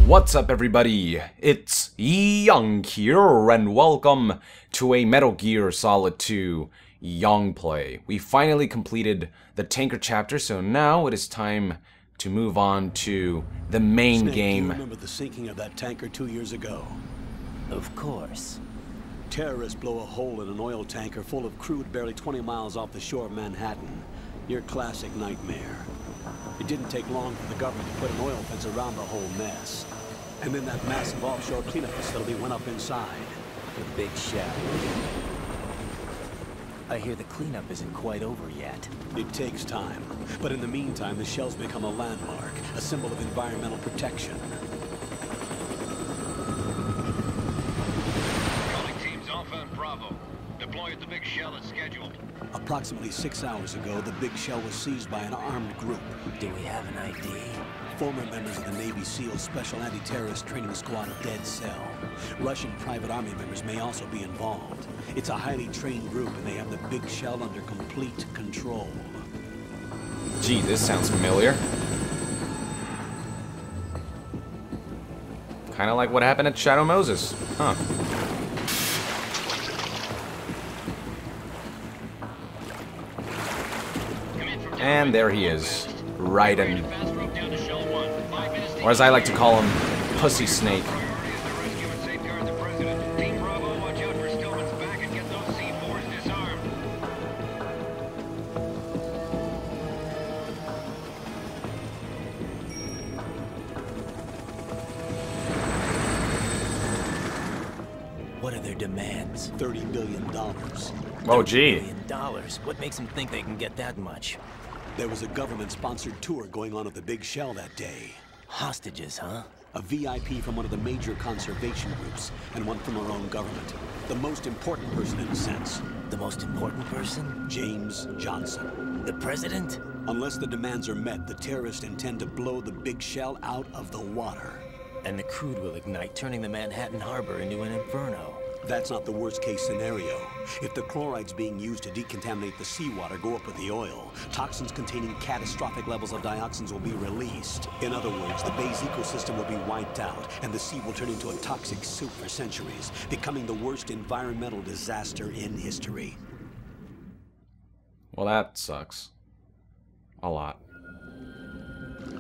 What's up, everybody? It's Young here, and welcome to a Metal Gear Solid 2 YongPlay. We finally completed the tanker chapter, so now it is time to move on to the main game. Do you remember the sinking of that tanker 2 years ago? Of course. Terrorists blow a hole in an oil tanker full of crude barely 20 miles off the shore of Manhattan. Your classic nightmare. It didn't take long for the government to put an oil fence around the whole mess. And then that massive offshore cleanup facility went up inside. The big shell. I hear the cleanup isn't quite over yet. It takes time. But in the meantime, the shell's become a landmark, a symbol of environmental protection. Calling teams Alpha and Bravo. Deploy at the big shell as scheduled. Approximately 6 hours ago, the big shell was seized by an armed group. Do we have an ID? Former members of the Navy SEALs Special Anti-Terrorist Training Squad Dead Cell. Russian private army members may also be involved. It's a highly trained group, and they have the big shell under complete control. Gee, this sounds familiar. Kind of like what happened at Shadow Moses, huh? And there he is, Raiden. Or as I like to call him, Pussy Snake. What are their demands? $30 billion. Oh, gee. $30 billion. What makes them think they can get that much? There was a government-sponsored tour going on at the big shell that day. Hostages, huh? A VIP from one of the major conservation groups, and one from our own government. The most important person in a sense. The most important person? James Johnson. The president? Unless the demands are met, the terrorists intend to blow the big shell out of the water. And the crude will ignite, turning the Manhattan harbor into an inferno. That's not the worst-case scenario. If the chlorides being used to decontaminate the seawater go up with the oil, toxins containing catastrophic levels of dioxins will be released. In other words, the bay's ecosystem will be wiped out, and the sea will turn into a toxic soup for centuries, becoming the worst environmental disaster in history. Well, that sucks. A lot.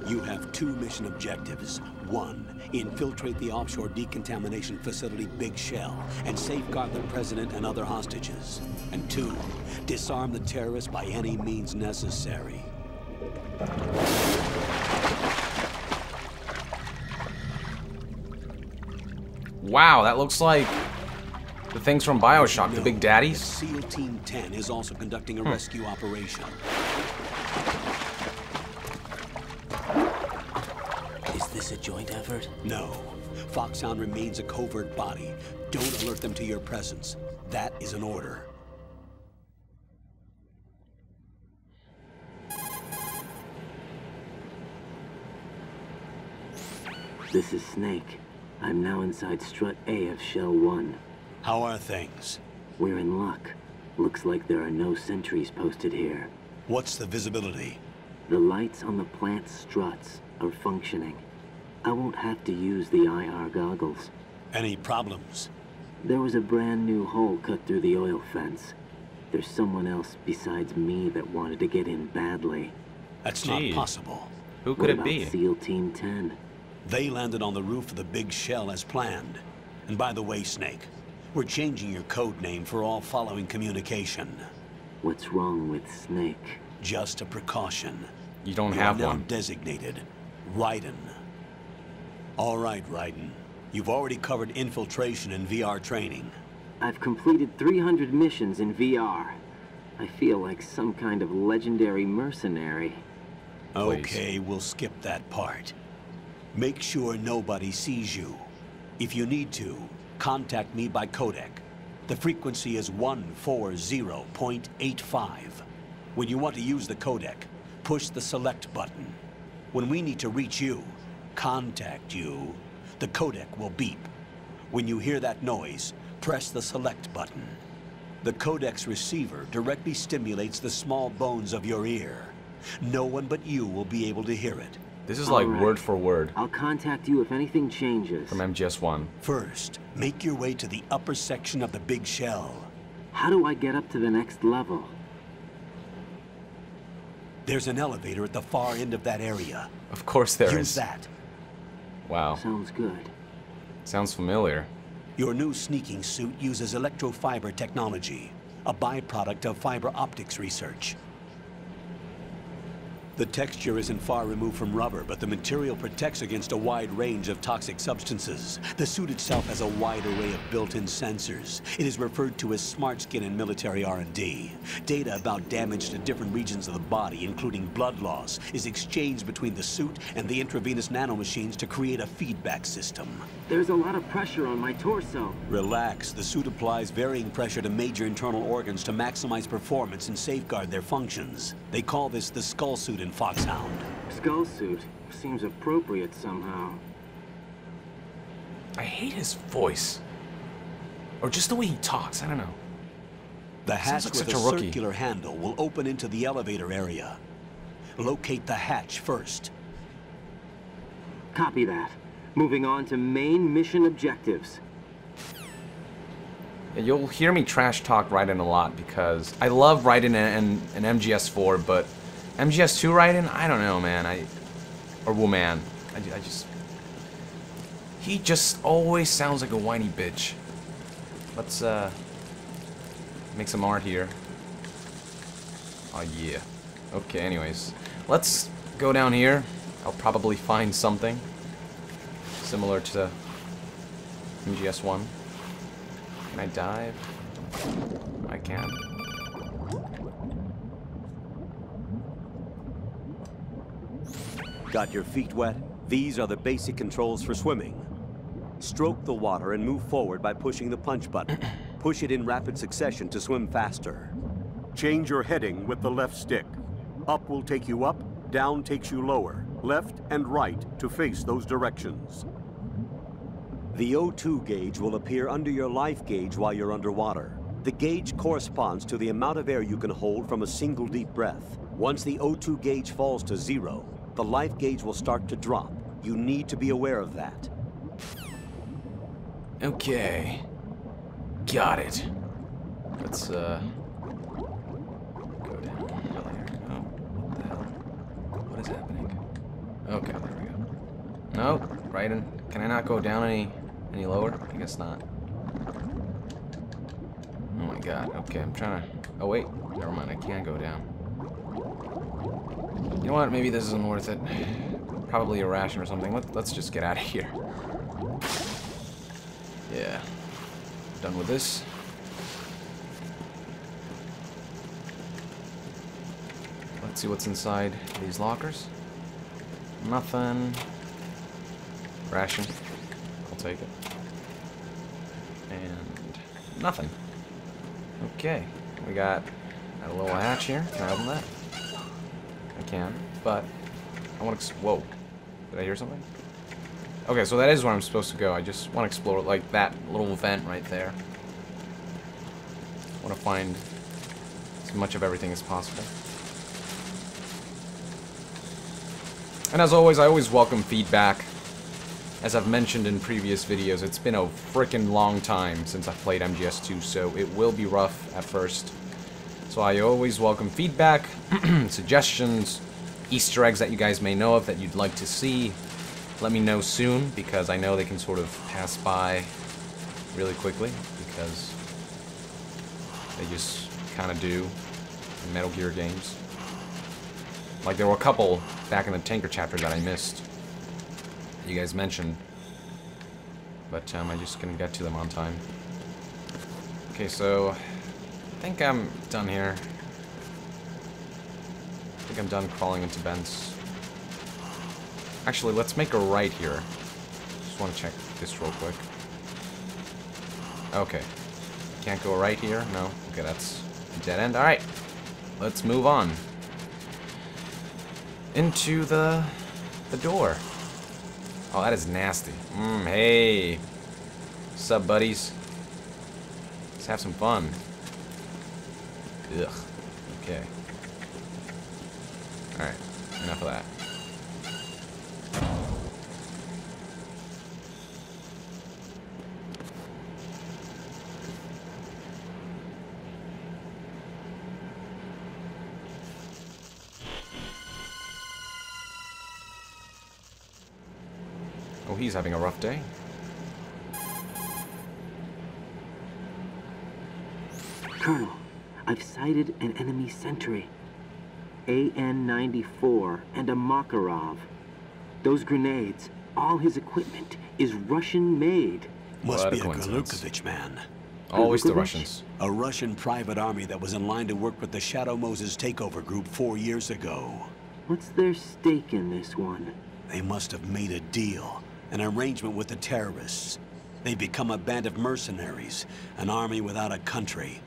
You have two mission objectives. One, infiltrate the offshore decontamination facility Big Shell and safeguard the president and other hostages. And two, disarm the terrorists by any means necessary. Wow, that looks like the things from BioShock, the Big Daddies. SEAL Team 10 is also conducting a rescue operation. Is this a joint effort? No. Foxhound remains a covert body. Don't alert them to your presence. That is an order. This is Snake. I'm now inside Strut A of Shell 1. How are things? We're in luck. Looks like there are no sentries posted here. What's the visibility? The lights on the plant's struts are functioning. I won't have to use the IR goggles. Any problems? There was a brand new hole cut through the oil fence. There's someone else besides me that wanted to get in badly. That's Gee. not possible. Who could What it about be? SEAL Team 10? They landed on the roof of the big shell as planned. And by the way, Snake, we're changing your code name for all following communication. What's wrong with Snake? Just a precaution. You don't You have are now one. designated Raiden. All right, Raiden. You've already covered infiltration and VR training. I've completed 300 missions in VR. I feel like some kind of legendary mercenary. Okay, we'll skip that part. Make sure nobody sees you. If you need to, contact me by codec. The frequency is 140.85. When you want to use the codec, push the select button. When we need to reach you, contact you, the codec will beep. When you hear that noise, press the select button. The codec's receiver directly stimulates the small bones of your ear. No one but you will be able to hear it. This is like Alright. word for word I'll contact you if anything changes. from MGS1. First, make your way to the upper section of the big shell. How do I get up to the next level? There's an elevator at the far end of that area. Of course there Use is. that. Wow. Sounds good. Sounds familiar. Your new sneaking suit uses electrofiber technology, a byproduct of fiber optics research. The texture isn't far removed from rubber, but the material protects against a wide range of toxic substances. The suit itself has a wide array of built-in sensors. It is referred to as smart skin in military R&D. Data about damage to different regions of the body, including blood loss, is exchanged between the suit and the intravenous nanomachines to create a feedback system. There's a lot of pressure on my torso. Relax. The suit applies varying pressure to major internal organs to maximize performance and safeguard their functions. They call this the skull suit in Foxhound. Skull suit seems appropriate somehow. I hate his voice. Or just the way he talks, I don't know. The hatch like with such a a rookie. circular handle will open into the elevator area. Locate the hatch first. Copy that. Moving on to main mission objectives. Yeah, you'll hear me trash talk Raiden a lot because I love Raiden and MGS4, but MGS2 Raiden, I don't know, man. Or woman. I just... He just always sounds like a whiny bitch. Let's, make some art here. Oh, yeah. Okay, anyways. Let's go down here. I'll probably find something similar to MGS1. Can I dive? I can. Got your feet wet? These are the basic controls for swimming. Stroke the water and move forward by pushing the punch button. Push it in rapid succession to swim faster. Change your heading with the left stick. Up will take you up, down takes you lower. Left and right to face those directions. The O2 gauge will appear under your life gauge while you're underwater. The gauge corresponds to the amount of air you can hold from a single deep breath. Once the O2 gauge falls to 0, the life gauge will start to drop. You need to be aware of that. Okay. Got it. Let's, go down here. Oh, what the hell? What is happening? Okay, there we go. No, Raiden, can I not go down any lower? I guess not. Oh my god, okay, I'm trying to... Oh wait, never mind, I can go down. You know what, maybe this isn't worth it. Probably a ration or something. Let's just get out of here. Yeah. Done with this. Let's see what's inside these lockers. Nothing. Ration. I'll take it. And nothing. Okay. We got a little hatch here. Can I open that? I can, but I want to... Whoa. Did I hear something? Okay, so that is where I'm supposed to go. I just want to explore, like, that little vent right there. I want to find as much of everything as possible. And as always, I always welcome feedback. As I've mentioned in previous videos, it's been a frickin' long time since I've played MGS2, so it will be rough at first. So I always welcome feedback, suggestions, Easter eggs that you guys may know of that you'd like to see. Let me know soon, because I know they can sort of pass by really quickly, because they just kind of do in Metal Gear games. Like, there were a couple back in the tanker chapter that I missed. You guys mentioned. But I just couldn't get to them on time. Okay, so I think I'm done here. I think I'm done crawling into vents. Actually, let's make a right here. Just want to check this real quick. Okay. Can't go right here? No. Okay, that's a dead end. Alright. Let's move on. Into the door. Oh, that is nasty. Hey. Sup, buddies? Let's have some fun. Ugh. Okay. Alright. Enough of that. Oh, he's having a rough day. Colonel, I've sighted an enemy sentry. AN-94 and a Makarov. Those grenades, all his equipment, is Russian-made. Must What a be a coincidence. Galukovich man. Always the Galukovich? Russians. A Russian private army that was in line to work with the Shadow Moses takeover group 4 years ago. What's their stake in this one? They must have made a deal, an arrangement with the terrorists. They've become a band of mercenaries, an army without a country.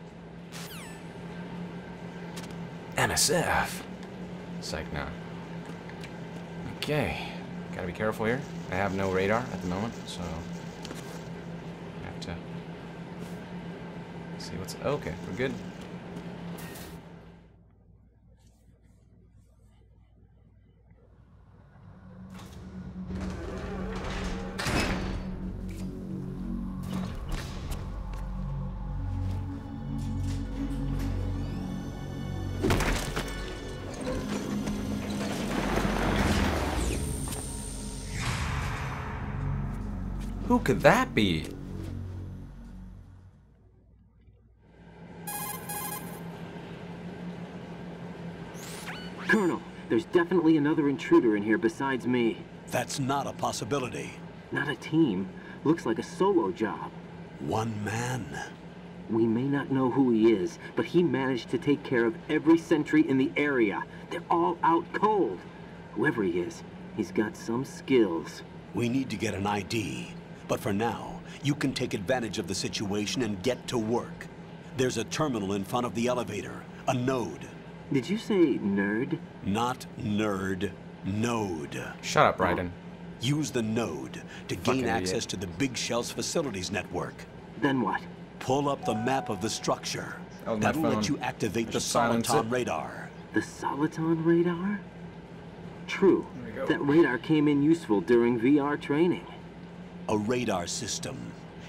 NSF. Psych now. Okay. Gotta be careful here. I have no radar at the moment, so I have to see what's okay, we're good. Who could that be? Colonel, there's definitely another intruder in here besides me. That's not a possibility. Not a team. Looks like a solo job. One man. We may not know who he is, but he managed to take care of every sentry in the area. They're all out cold. Whoever he is, he's got some skills. We need to get an ID. But for now, you can take advantage of the situation and get to work. There's a terminal in front of the elevator, a node. Did you say nerd? Not nerd, node. Shut up, Raiden. Use the node to Fucking gain idiot. access to the Big Shell's facilities network. Then what? Pull up the map of the structure. Oh, my That'll phone. let you activate the Just silence Soliton it. radar. The Soliton radar? True. There we go. That radar came in useful during VR training. A radar system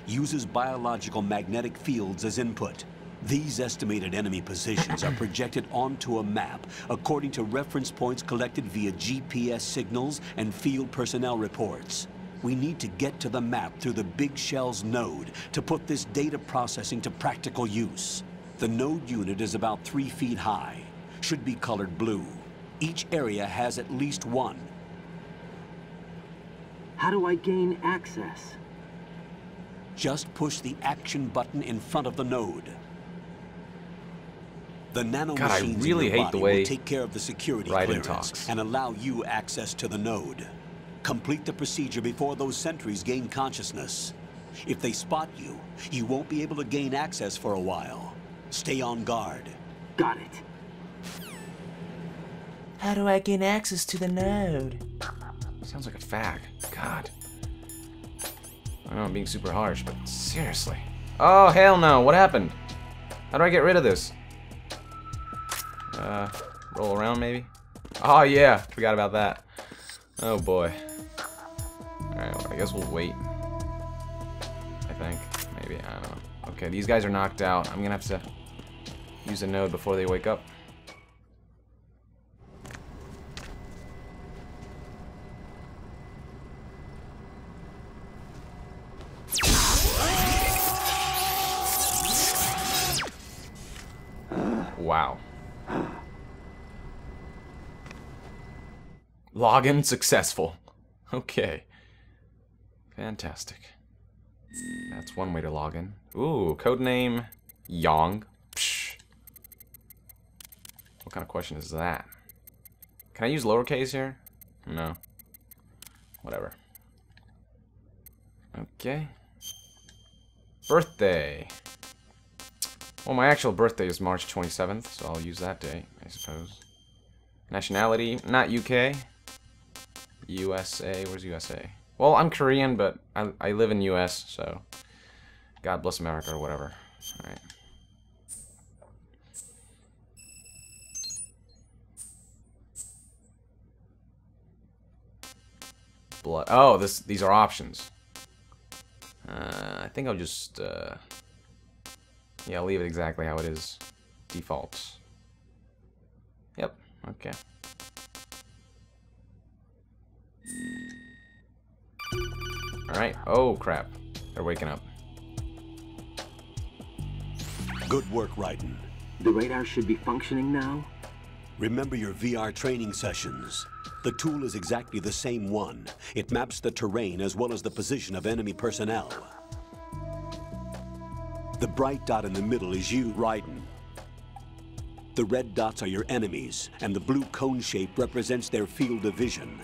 uses biological magnetic fields as input. These estimated enemy positions are projected onto a map according to reference points collected via GPS signals and field personnel reports. We need to get to the map through the Big Shell's node to put this data processing to practical use. The node unit is about 3 feet high, should be colored blue. Each area has at least one. How do I gain access? Just push the action button in front of the node. The nanomachines God, I really in your hate the body way will take care of the security Raiden clearance talks. and allow you access to the node. Complete the procedure before those sentries gain consciousness. If they spot you, you won't be able to gain access for a while. Stay on guard. Got it. How do I gain access to the node? Sounds like a fag. God. I know I'm being super harsh, but seriously. Oh, hell no. What happened? How do I get rid of this? Roll around maybe? Oh, yeah. Forgot about that. Oh, boy. Alright, well, I guess we'll wait. I think. Maybe. I don't know. Okay, these guys are knocked out. I'm gonna have to use a node before they wake up. Wow. Login successful. Okay. Fantastic. That's one way to log in. Ooh, codename Yong. Psh. What kind of question is that? Can I use lowercase here? No. Whatever. Okay. Birthday. Well, my actual birthday is March 27th, so I'll use that day, I suppose. Nationality, not UK. USA, where's USA? Well, I'm Korean, but I live in US, so God bless America or whatever. Alright. Blood. Oh, these are options. I think I'll just yeah, I'll leave it exactly how it is. Default. Yep, okay. Alright. Oh, crap. They're waking up. Good work, Raiden. The radar should be functioning now? Remember your VR training sessions. The tool is exactly the same one. It maps the terrain as well as the position of enemy personnel. The bright dot in the middle is you, Raiden. The red dots are your enemies, and the blue cone shape represents their field of vision.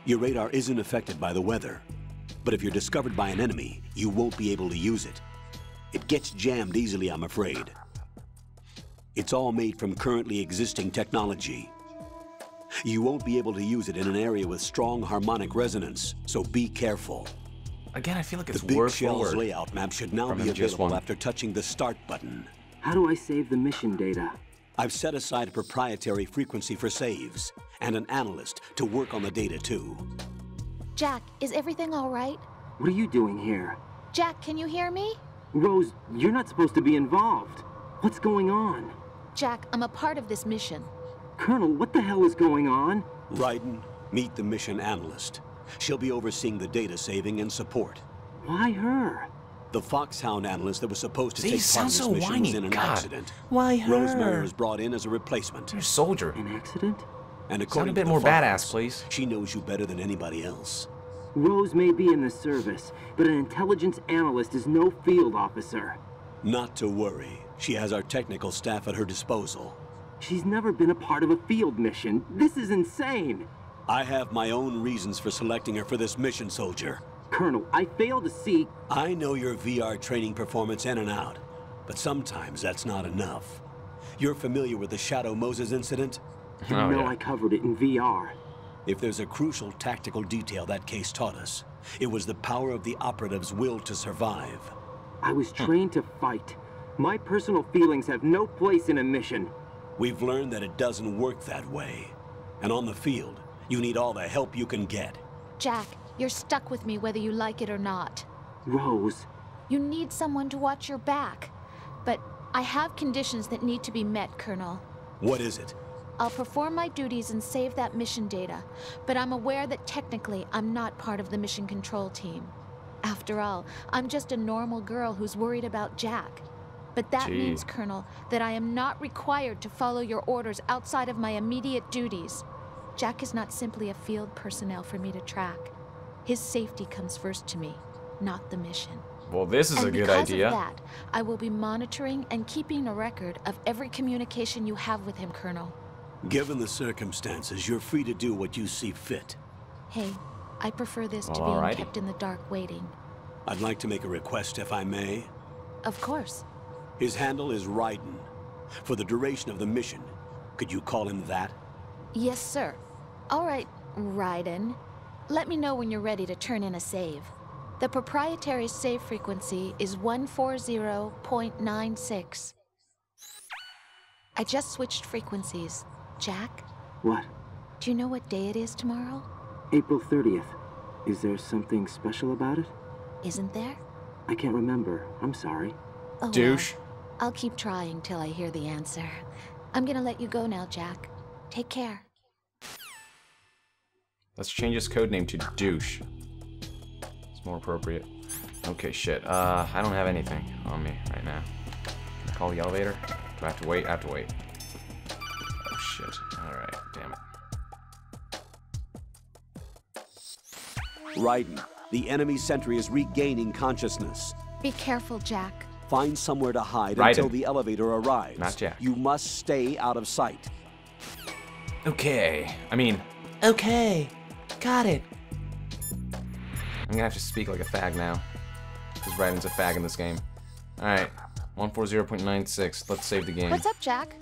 Your radar isn't affected by the weather, but if you're discovered by an enemy, you won't be able to use it. It gets jammed easily, I'm afraid. It's all made from currently existing technology. You won't be able to use it in an area with strong harmonic resonance, so be careful. Again, I feel like it's the big word shell's forward layout map should now from be available MGS1. after touching the start button. How do I save the mission data? I've set aside a proprietary frequency for saves, and an analyst to work on the data too. Jack, is everything all right? What are you doing here? Jack, can you hear me? Rose, you're not supposed to be involved. What's going on? Jack, I'm a part of this mission. Colonel, what the hell is going on? Raiden, meet the mission analyst. She'll be overseeing the data saving and support. Why her? The Foxhound analyst that was supposed to See, take he part in sounds this so mission whiny. was in an God. accident. Why her? Rosemary was brought in as a replacement. You're a soldier. An accident? And Sound according a bit to the more files, badass, please. She knows you better than anybody else. Rose may be in the service, but an intelligence analyst is no field officer. Not to worry. She has our technical staff at her disposal. She's never been a part of a field mission. This is insane. I have my own reasons for selecting her for this mission, soldier. Colonel, I fail to see... I know your VR training performance in and out, but sometimes that's not enough. You're familiar with the Shadow Moses incident? You Oh, know yeah. I covered it in VR. If there's a crucial tactical detail that case taught us, it was the power of the operative's will to survive. I was trained to fight. My personal feelings have no place in a mission. We've learned that it doesn't work that way. And on the field, you need all the help you can get. Jack, you're stuck with me whether you like it or not. Rose, You need someone to watch your back. But I have conditions that need to be met, Colonel. What is it? I'll perform my duties and save that mission data, but I'm aware that technically I'm not part of the mission control team. After all, I'm just a normal girl who's worried about Jack. But that Gee. means, Colonel, that I am not required to follow your orders outside of my immediate duties. Jack is not simply a field personnel for me to track. His safety comes first to me, not the mission. Well, this is a good idea. And because of that, I will be monitoring and keeping a record of every communication you have with him, Colonel. Given the circumstances, you're free to do what you see fit. Hey, I prefer this to Well, being alrighty. kept in the dark waiting. I'd like to make a request, if I may. Of course. His handle is Raiden. For the duration of the mission, could you call him that? Yes, sir. All right, Raiden. Let me know when you're ready to turn in a save. The proprietary save frequency is 140.96. I just switched frequencies. Jack, what? do you know what day it is tomorrow? April 30th. Is there something special about it? Isn't there? I can't remember. I'm sorry. Oh, Douche. well, I'll keep trying till I hear the answer. I'm gonna let you go now, Jack. Take care. Let's change his code name to Douche. It's more appropriate. Okay, shit. I don't have anything on me right now. Can I call the elevator? Do I have to wait? I have to wait. Oh, shit. Alright, damn it. Raiden, the enemy sentry is regaining consciousness. Be careful, Jack. Find somewhere to hide Raiden. until the elevator arrives. Not Jack. You must stay out of sight. Okay. Okay. Got it. I'm gonna have to speak like a fag now. Because Raiden's a fag in this game. Alright. 140.96. Let's save the game. What's up, Jack?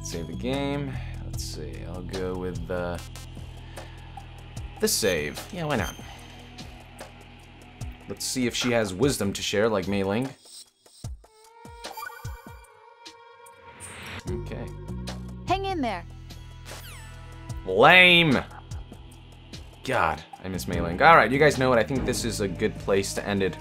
Save the game. Let's see. I'll go with the save. Yeah, why not? Let's see if she has wisdom to share like Mei Ling. Okay. Hang in there. Lame! God, I miss Mei Ling. Alright, you guys know it. I think this is a good place to end it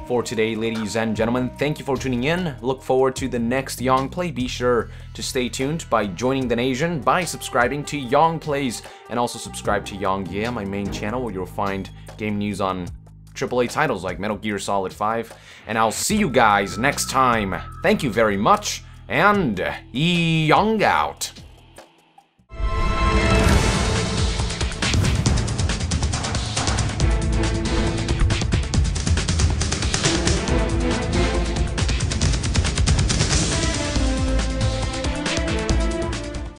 for today, ladies and gentlemen. Thank you for tuning in. Look forward to the next YongPlay. Be sure to stay tuned by joining the NASIAN, by subscribing to YongPlays, and also subscribe to YongYea, my main channel, where you'll find game news on AAA titles like Metal Gear Solid 5. And I'll see you guys next time. Thank you very much, and Yong out.